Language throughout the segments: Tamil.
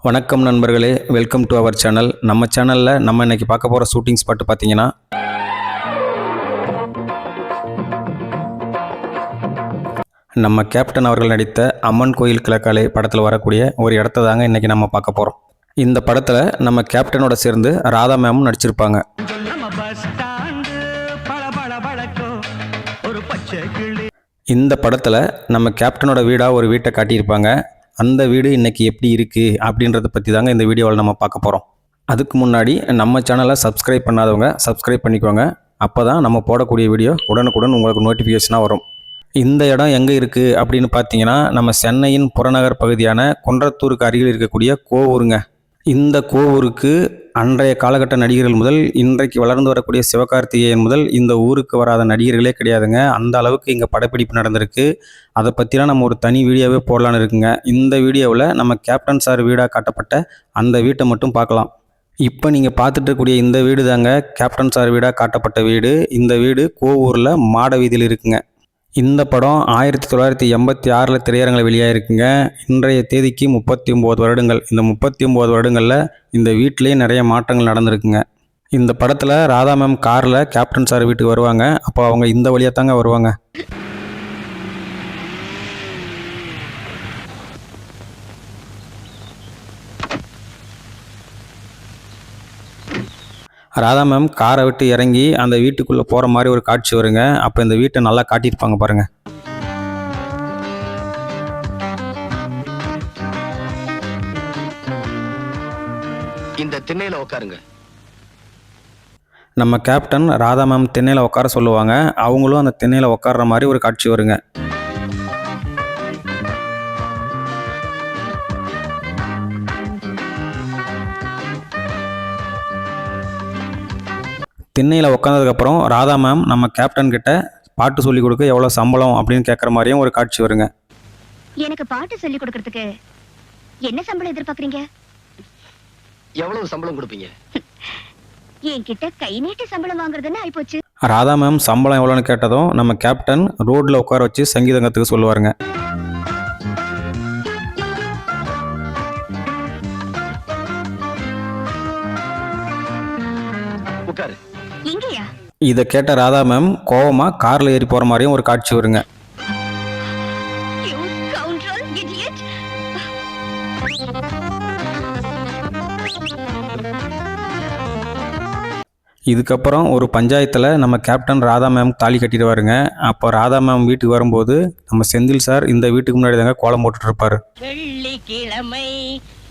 வணக்கம் நண்பர்களே, வெல்கம் டு அவர் சேனல். நம்ம சேனலில் நம்ம இன்றைக்கி பார்க்க போகிற ஷூட்டிங் ஸ்பாட்டு பார்த்தீங்கன்னா, நம்ம கேப்டன் அவர்கள் நடித்த அம்மன் கோயில் கிழக்காலே படத்தில் வரக்கூடிய ஒரு இடத்த தாங்க இன்றைக்கி நம்ம பார்க்க போகிறோம். இந்த படத்தில் நம்ம கேப்டனோட சேர்ந்து ராதா மேமும் நடிச்சிருப்பாங்க. இந்த படத்தில் நம்ம கேப்டனோட வீடாக ஒரு வீட்டை காட்டியிருப்பாங்க. அந்த வீடு இன்றைக்கி எப்படி இருக்குது அப்படின்றத பற்றி தாங்க இந்த வீடியோவில் நம்ம பார்க்க போகிறோம். அதுக்கு முன்னாடி நம்ம சேனலை சப்ஸ்கிரைப் பண்ணாதவங்க சப்ஸ்கிரைப் பண்ணிக்கோங்க. அப்போ தான் நம்ம போடக்கூடிய வீடியோ உடனுக்குடன் உங்களுக்கு நோட்டிஃபிகேஷனாக வரும். இந்த இடம் எங்கே இருக்குது அப்படின்னு பார்த்தீங்கன்னா, நம்ம சென்னையின் புறநகர் பகுதியான குன்றத்தூருக்கு அருகில் இருக்கக்கூடிய கோவூருங்க. இந்த கோவூருக்கு அன்றைய காலகட்ட நடிகர்கள் முதல் இன்றைக்கு வளர்ந்து வரக்கூடிய சிவகார்த்திகேயன் முதல் இந்த ஊருக்கு வராத நடிகர்களே கிடையாதுங்க. அந்த அளவுக்கு இங்கே படப்பிடிப்பு நடந்திருக்கு. அதை பற்றிலாம் நம்ம ஒரு தனி வீடியோவே போடலான்னு இருக்குங்க. இந்த வீடியோவில் நம்ம கேப்டன் சார் வீடாக காட்டப்பட்ட அந்த வீட்டை மட்டும் பார்க்கலாம். இப்போ நீங்கள் பார்த்துட்டு இருக்கக்கூடிய இந்த வீடு தாங்க கேப்டன் சார் வீடாக காட்டப்பட்ட வீடு. இந்த வீடு கோவூரில் மாட வீதியில் இருக்குங்க. இந்த படம் 1986 திரையரங்கில் வெளியாகிருக்குங்க. இன்றைய தேதிக்கு 39 வருடங்கள். இந்த 39 வருடங்களில் இந்த வீட்டிலே நிறைய மாற்றங்கள் நடந்திருக்குங்க. இந்த படத்தில் ராதா மேம் காரில் கேப்டன் சார் வீட்டுக்கு வருவாங்க. அப்போ அவங்க இந்த வழியாக தாங்க வருவாங்க. ராதா மேம் காரை விட்டு இறங்கி அந்த வீட்டுக்குள்ளே போகிற மாதிரி ஒரு காட்சி வருங்க. அப்போ இந்த வீட்டை நல்லா காட்டியிருப்பாங்க பாருங்க. இந்த திண்ணையில உட்காருங்க. நம்ம கேப்டன் ராதா மேம் திண்ணையில் உட்கார சொல்லுவாங்க. அவங்களும் அந்த திண்ணையில் உட்கார்ற மாதிரி ஒரு காட்சி வருங்க. திண்ணையில் உட்காந்ததுக்கப்புறம் ராதா மேம் நம்ம கேப்டன் கிட்ட பாட்டு சொல்லிக் கொடுக்க எவ்வளோ சம்பளம் அப்படின்னு கேட்குற மாதிரியும் ஒரு காட்சி வருங்க. எனக்கு பாட்டு சொல்லிக் கொடுக்கறதுக்கு என்ன சம்பளம் எதிர்பார்க்குறீங்க? எவ்வளவு சம்பளம் கொடுப்பீங்க? என்கிட்ட கை நீட்டி சம்பளம் வாங்குறதுன்னு ஆயிப்போச்சு. ராதா மேம் சம்பளம் எவ்வளோன்னு கேட்டதும் நம்ம கேப்டன் ரோட்டில் உட்கார வச்சு சங்கீதம் கற்றுக்க சொல்லுவாருங்க. உட்காரு. எங்கயா? இதை கேட்ட ராதா மேம் கோவமாக காரில் ஏறி போகிற மாதிரியும் ஒரு காட்சி வருங்க. இதுக்கப்புறம் ஒரு பஞ்சாயத்தில் நம்ம கேப்டன் ராதா மேம் தாலி கட்டிடுவாருங்க. அப்போ ராதா மேம் வீட்டுக்கு வரும்போது நம்ம செந்தில் சார் இந்த வீட்டுக்கு முன்னாடி தாங்க கோலம் போட்டுட்டு இருப்பாரு. வெள்ளிக்கிழமை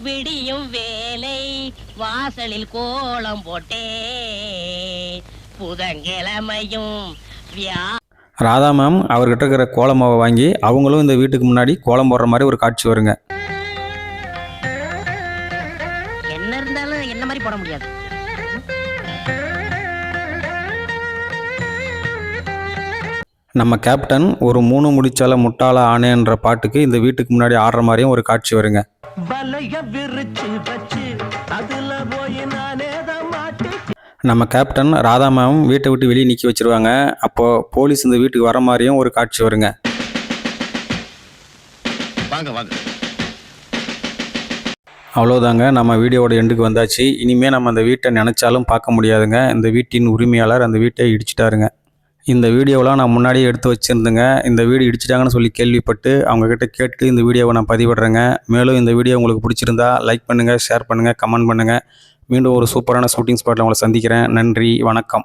விடியும் வேலை வாசலில் கோலம் போட்டே புதன்கிழமையும் ராதா மேம் அவர்கிட்ட இருக்கிற கோலமாவை வாங்கி அவங்களும் இந்த வீட்டுக்கு முன்னாடி கோலம் போடுற மாதிரி ஒரு காட்சி வருங்க. என்ன இருந்தாலும் என்ன மாதிரி போட முடியாது. நம்ம கேப்டன் ஒரு 3 முடிச்சால முட்டாள ஆனேன்ற பாட்டுக்கு இந்த வீட்டுக்கு முன்னாடி ஆடுற மாதிரியும் ஒரு காட்சி வருங்க. நம்ம கேப்டன் ராதா மேம் வீட்டை விட்டு வெளியே நிற்க வச்சிருவாங்க. அப்போ போலீஸ் இந்த வீட்டுக்கு வர மாதிரியும் ஒரு காட்சி வருங்க. அவ்வளோதாங்க, நம்ம வீடியோவோட எண்டுக்கு வந்தாச்சு. இனிமேல் நம்ம அந்த வீட்டை நினச்சாலும் பார்க்க முடியாதுங்க. இந்த வீட்டின் உரிமையாளர் அந்த வீட்டை இடிச்சிட்டாருங்க. இந்த வீடியோவெலாம் நான் முன்னாடியே எடுத்து வச்சுருந்தேங்க. இந்த வீடு இடிச்சிட்டாங்கன்னு சொல்லி கேள்விப்பட்டு அவங்கக்கிட்ட கேட்டு இந்த வீடியோவை நான் பதிவிடுறேங்க. மேலும் இந்த வீடியோ உங்களுக்கு பிடிச்சிருந்தா லைக் பண்ணுங்கள், ஷேர் பண்ணுங்கள், கமெண்ட் பண்ணுங்கள். மீண்டும் ஒரு சூப்பரான ஷூட்டிங் ஸ்பாட்டில் உங்களை சந்திக்கிறேன். நன்றி, வணக்கம்.